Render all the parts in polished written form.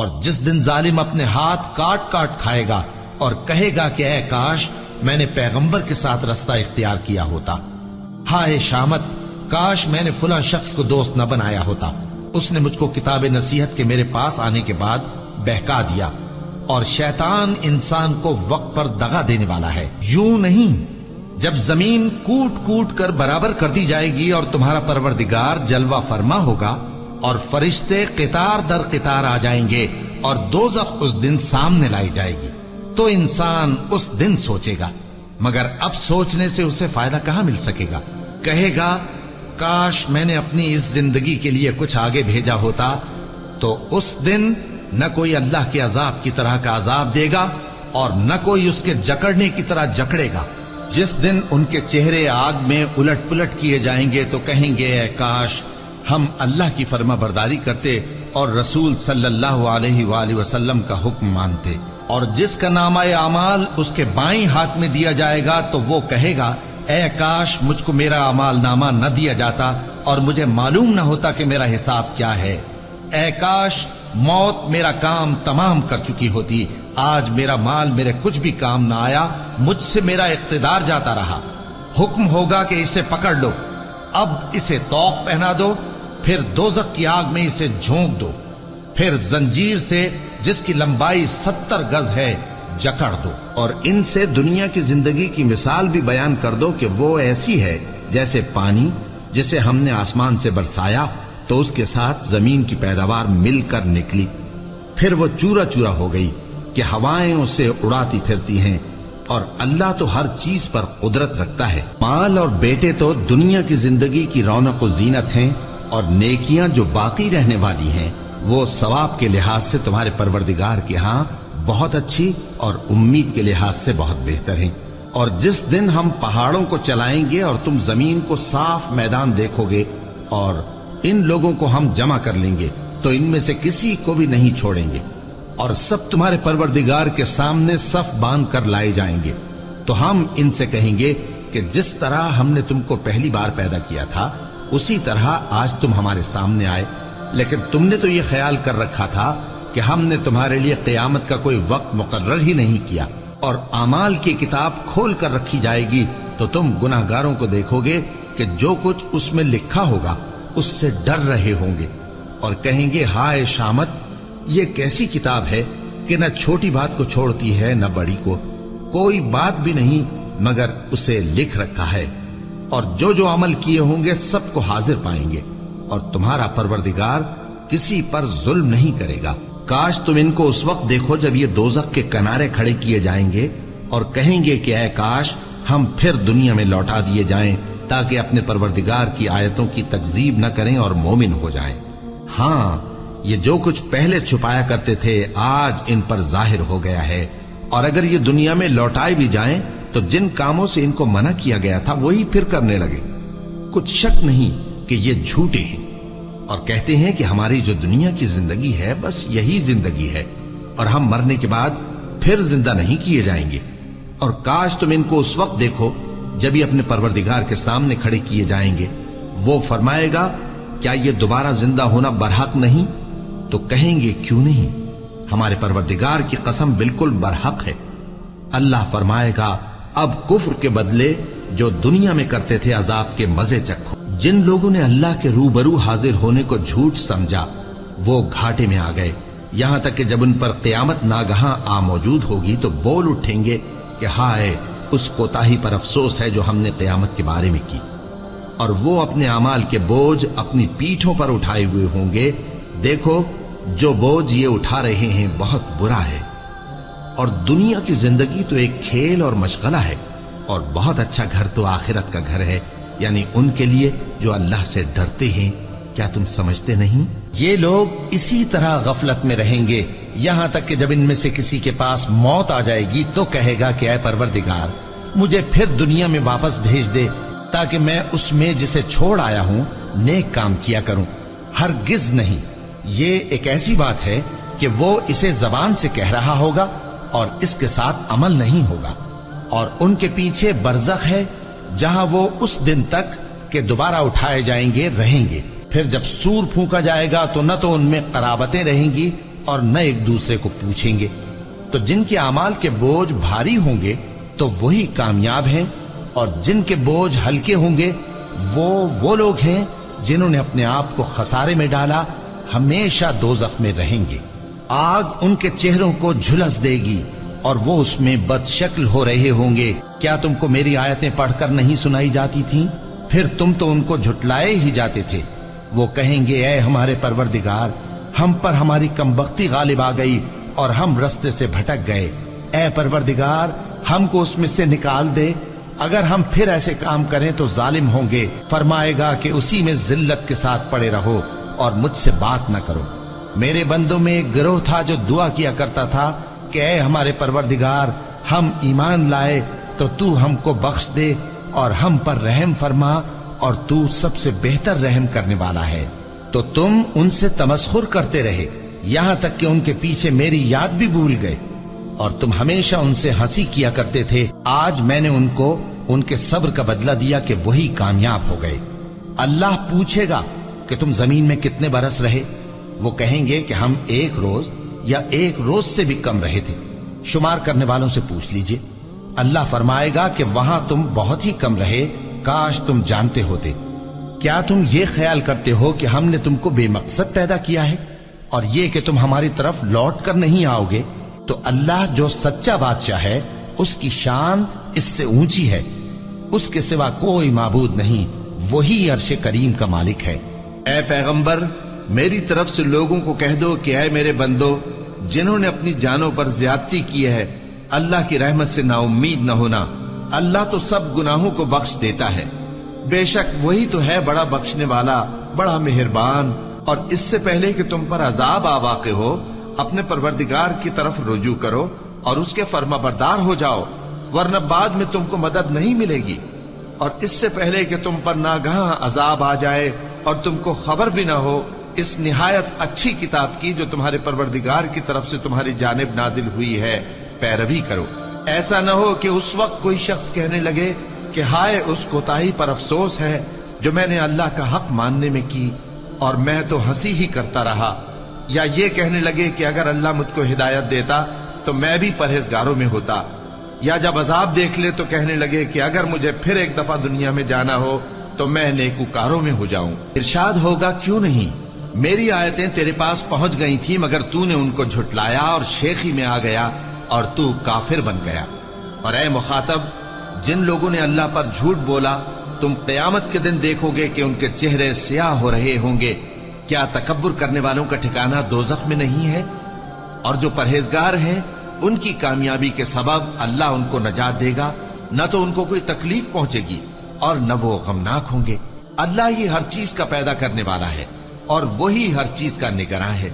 اور جس دن ظالم اپنے ہاتھ کاٹ کاٹ کھائے گا اور کہے گا کہ اے کاش میں نے پیغمبر کے ساتھ رستہ اختیار کیا ہوتا، ہائے شامت کاش میں نے فلاں شخص کو دوست نہ بنایا ہوتا، اس نے مجھ کو کتاب نصیحت کے میرے پاس آنے کے بعد بہکا دیا۔ اور شیطان انسان کو وقت پر دغا دینے والا ہے۔ یوں نہیں، جب زمین کوٹ کوٹ کر برابر کر دی جائے گی اور تمہارا پروردگار جلوہ فرما ہوگا اور فرشتے قطار در قطار آ جائیں گے اور دوزخ اس دن سامنے لائی جائے گی، تو انسان اس دن سوچے گا، مگر اب سوچنے سے اسے فائدہ کہاں مل سکے گا؟ کہے گا کاش میں نے اپنی اس زندگی کے لیے کچھ آگے بھیجا ہوتا، تو اس دن نہ کوئی اللہ کے عذاب کی طرح کا عذاب دے گا اور نہ کوئی اس کے جکڑنے کی طرح جکڑے گا۔ جس دن ان کے چہرے آگ میں الٹ پلٹ کیے جائیں گے تو کہیں گے اے کاش ہم اللہ کی فرما برداری کرتے اور رسول صلی اللہ علیہ وآلہ وسلم کا حکم مانتے۔ اور جس کا نامہ اعمال اس کے بائیں ہاتھ میں دیا جائے گا تو وہ کہے گا اے کاش مجھ کو میرا اعمال نامہ نہ دیا جاتا اور مجھے معلوم نہ ہوتا کہ میرا حساب کیا ہے۔ اے کاش موت میرا کام تمام کر چکی ہوتی، آج میرا مال میرے کچھ بھی کام نہ آیا، مجھ سے میرا اقتدار جاتا رہا۔ حکم ہوگا کہ اسے پکڑ لو، اب اسے طوق پہنا دو، پھر دوزخ کی آگ میں اسے جھونک دو، پھر زنجیر سے جس کی لمبائی 70 گز ہے جکڑ دو۔ اور ان سے دنیا کی زندگی کی مثال بھی بیان کر دو کہ وہ ایسی ہے جیسے پانی جسے ہم نے آسمان سے برسایا تو اس کے ساتھ زمین کی پیداوار مل کر نکلی، پھر وہ چورا چورا ہو گئی کہ ہوائیں اسے اڑاتی پھرتی ہیں، اور اللہ تو ہر چیز پر قدرت رکھتا ہے۔ مال اور بیٹے تو دنیا کی زندگی کی رونق و زینت ہیں، اور نیکیاں جو باقی رہنے والی ہیں وہ ثواب کے لحاظ سے تمہارے پروردگار کے ہاں بہت اچھی اور امید کے لحاظ سے بہت بہتر ہیں۔ اور جس دن ہم پہاڑوں کو چلائیں گے اور تم زمین کو صاف میدان دیکھو گے اور ان لوگوں کو ہم جمع کر لیں گے تو ان میں سے کسی کو بھی نہیں چھوڑیں گے، اور سب تمہارے پروردگار کے سامنے صف باندھ کر لائے جائیں گے، تو ہم ان سے کہیں گے کہ جس طرح ہم نے تم کو پہلی بار پیدا کیا تھا اسی طرح آج تم ہمارے سامنے آئے، لیکن تم نے تو یہ خیال کر رکھا تھا کہ ہم نے تمہارے لیے قیامت کا کوئی وقت مقرر ہی نہیں کیا، اور اعمال کی کتاب کھول کر رکھی جائے گی تو تم گناہگاروں کو دیکھو گے کہ جو کچھ اس میں لکھا ہوگا اس سے ڈر رہے ہوں گے، اور کہیں گے ہائے شامت یہ کیسی کتاب ہے کہ نہ چھوٹی بات کو چھوڑتی ہے نہ بڑی کو، کوئی بات بھی نہیں مگر اسے لکھ رکھا ہے، اور جو جو عمل کیے ہوں گے سب کو حاضر پائیں گے، اور تمہارا پروردگار کسی پر ظلم نہیں کرے گا۔ کاش تم ان کو اس وقت دیکھو جب یہ دوزخ کے کنارے کھڑے کیے جائیں گے اور کہیں گے کہ اے کاش ہم پھر دنیا میں لوٹا دیے جائیں تاکہ اپنے پروردگار کی آیتوں کی تکذیب نہ کریں اور مومن ہو جائیں۔ ہاں یہ جو کچھ پہلے چھپایا کرتے تھے آج ان پر ظاہر ہو گیا ہے، اور اگر یہ دنیا میں لوٹائے بھی جائیں تو جن کاموں سے ان کو منع کیا گیا تھا وہی پھر کرنے لگے۔ کچھ شک نہیں کہ یہ جھوٹے ہیں اور کہتے ہیں کہ ہماری جو دنیا کی زندگی ہے بس یہی زندگی ہے اور ہم مرنے کے بعد پھر زندہ نہیں کیے جائیں گے۔ اور کاش تم ان کو اس وقت دیکھو جب یہ اپنے پروردگار کے سامنے کھڑے کیے جائیں گے، وہ فرمائے گا کیا یہ دوبارہ زندہ ہونا برحق نہیں؟ تو کہیں گے کیوں نہیں، ہمارے پروردگار کی قسم بالکل برحق ہے۔ اللہ فرمائے گا اب کفر کے بدلے جو دنیا میں کرتے تھے عذاب کے مزے چکھو۔ جن لوگوں نے اللہ کے روبرو حاضر ہونے کو جھوٹ سمجھا وہ گھاٹے میں آ گئے، یہاں تک کہ جب ان پر قیامت ناگہاں آ موجود ہوگی تو بول اٹھیں گے کہ ہائے اس کوتاہی پر افسوس ہے جو ہم نے قیامت کے بارے میں کی، اور وہ اپنے اعمال کے بوجھ اپنی پیٹھوں پر اٹھائے ہوئے ہوں گے، دیکھو جو بوجھ یہ اٹھا رہے ہیں بہت برا ہے۔ اور دنیا کی زندگی تو ایک کھیل اور مشغلہ ہے، اور بہت اچھا گھر تو آخرت کا گھر ہے، یعنی ان کے لیے جو اللہ سے ڈرتے ہیں۔ کیا تم سمجھتے نہیں؟ یہ لوگ اسی طرح غفلت میں رہیں گے یہاں تک کہ جب ان میں سے کسی کے پاس موت آ جائے گی تو کہے گا کہ اے پروردگار مجھے پھر دنیا میں واپس بھیج دے تاکہ میں اس میں جسے چھوڑ آیا ہوں نیک کام کیا کروں۔ ہرگز نہیں، یہ ایک ایسی بات ہے کہ وہ اسے زبان سے کہہ رہا ہوگا اور اس کے ساتھ عمل نہیں ہوگا، اور ان کے پیچھے برزخ ہے جہاں وہ اس دن تک کہ دوبارہ اٹھائے جائیں گے رہیں گے۔ پھر جب سور پھونکا جائے گا تو نہ تو ان میں قرابتیں رہیں گی اور نہ ایک دوسرے کو پوچھیں گے۔ تو جن کے اعمال کے بوجھ بھاری ہوں گے تو وہی کامیاب ہیں، اور جن کے بوجھ ہلکے ہوں گے وہ لوگ ہیں جنہوں نے اپنے آپ کو خسارے میں ڈالا، ہمیشہ دوزخ میں رہیں گے۔ آگ ان کے چہروں کو جھلس دے گی اور وہ اس میں بد شکل ہو رہے ہوں گے۔ کیا تم کو میری آیتیں پڑھ کر نہیں سنائی جاتی تھیں؟ پھر تم تو ان کو جھٹلائے ہی جاتے تھے۔ وہ کہیں گے اے ہمارے پروردگار، ہم پر ہماری کمبختی غالب آ گئی اور ہم رستے سے بھٹک گئے۔ اے پروردگار، ہم کو اس میں سے نکال دے، اگر ہم پھر ایسے کام کریں تو ظالم ہوں گے۔ فرمائے گا کہ اسی میں ذلت کے ساتھ پڑے رہو اور مجھ سے بات نہ کرو۔ میرے بندوں میں ایک گروہ تھا جو دعا کیا کرتا تھا کہ اے ہمارے پروردگار، ہم ایمان لائے تو تو ہم کو بخش دے اور ہم پر رحم فرما، اور تو سب سے بہتر رحم کرنے والا ہے۔ تو تم ان سے تمسخر کرتے رہے، یہاں تک کہ ان کے پیچھے میری یاد بھی بھول گئے، اور تم ہمیشہ ان سے ہنسی کیا کرتے تھے۔ آج میں نے ان کو ان کے صبر کا بدلہ دیا کہ وہی کامیاب ہو گئے۔ اللہ پوچھے گا کہ تم زمین میں کتنے برس رہے؟ وہ کہیں گے کہ ہم 1 روز یا 1 روز سے بھی کم رہے تھے۔ شمار کرنے والوں سے پوچھ لیجئے۔ اللہ فرمائے گا کہ وہاں تم بہت ہی کم رہے، کاش تم جانتے ہوتے۔ کیا تم یہ خیال کرتے ہو کہ ہم نے تم کو بے مقصد پیدا کیا ہے، اور یہ کہ تم ہماری طرف لوٹ کر نہیں آؤ گے؟ تو اللہ جو سچا بادشاہ ہے، اس کی شان اس سے اونچی ہے، اس کے سوا کوئی معبود نہیں، وہی عرش کریم کا مالک ہے۔ اے پیغمبر، میری طرف سے لوگوں کو کہہ دو کہ اے میرے بندو، جنہوں نے اپنی جانوں پر زیادتی کی ہے، اللہ کی رحمت سے نا امید نہ ہونا۔ اللہ تو سب گناہوں کو بخش دیتا ہے، بے شک وہی تو ہے بڑا بخشنے والا، بڑا مہربان۔ اور اس سے پہلے کہ تم پر عذاب آ واقع ہو، اپنے پروردگار کی طرف رجوع کرو اور اس کے فرما بردار ہو جاؤ، ورنہ بعد میں تم کو مدد نہیں ملے گی۔ اور اس سے پہلے کہ تم پر ناگہاں عذاب آ جائے اور تم کو خبر بھی نہ ہو، اس نہایت اچھی کتاب کی جو تمہارے پروردگار کی طرف سے تمہاری جانب نازل ہوئی ہے پیروی کرو۔ ایسا نہ ہو کہ اس وقت کوئی شخص کہنے لگے کہ ہائے اس کوتاہی پر افسوس ہے جو میں نے اللہ کا حق ماننے میں کی، اور میں تو ہنسی ہی کرتا رہا، یا یہ کہنے لگے کہ اگر اللہ مجھ کو ہدایت دیتا تو میں بھی پرہیزگاروں میں ہوتا، یا جب عذاب دیکھ لے تو کہنے لگے کہ اگر مجھے پھر ایک دفعہ دنیا میں جانا ہو تو میں نیکوکاروں میں ہو جاؤں۔ ارشاد ہوگا کیوں نہیں، میری آیتیں تیرے پاس پہنچ گئی تھی مگر تو نے ان کو جھٹلایا اور شیخی میں آ گیا اور تو کافر بن گیا۔ اور اے مخاطب، جن لوگوں نے اللہ پر جھوٹ بولا، تم قیامت کے دن دیکھو گے کہ ان کے چہرے سیاہ ہو رہے ہوں گے۔ کیا تکبر کرنے والوں کا ٹھکانہ دوزخ میں نہیں ہے؟ اور جو پرہیزگار ہیں ان کی کامیابی کے سبب اللہ ان کو نجات دے گا، نہ تو ان کو کوئی تکلیف پہنچے گی اور نہ وہ غمناک ہوں گے۔ اللہ ہی ہر چیز کا پیدا کرنے والا ہے اور وہی ہر چیز کا نگراں ہے۔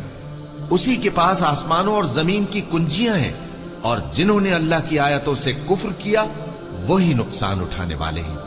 اسی کے پاس آسمانوں اور زمین کی کنجیاں ہیں، اور جنہوں نے اللہ کی آیتوں سے کفر کیا وہی نقصان اٹھانے والے ہیں۔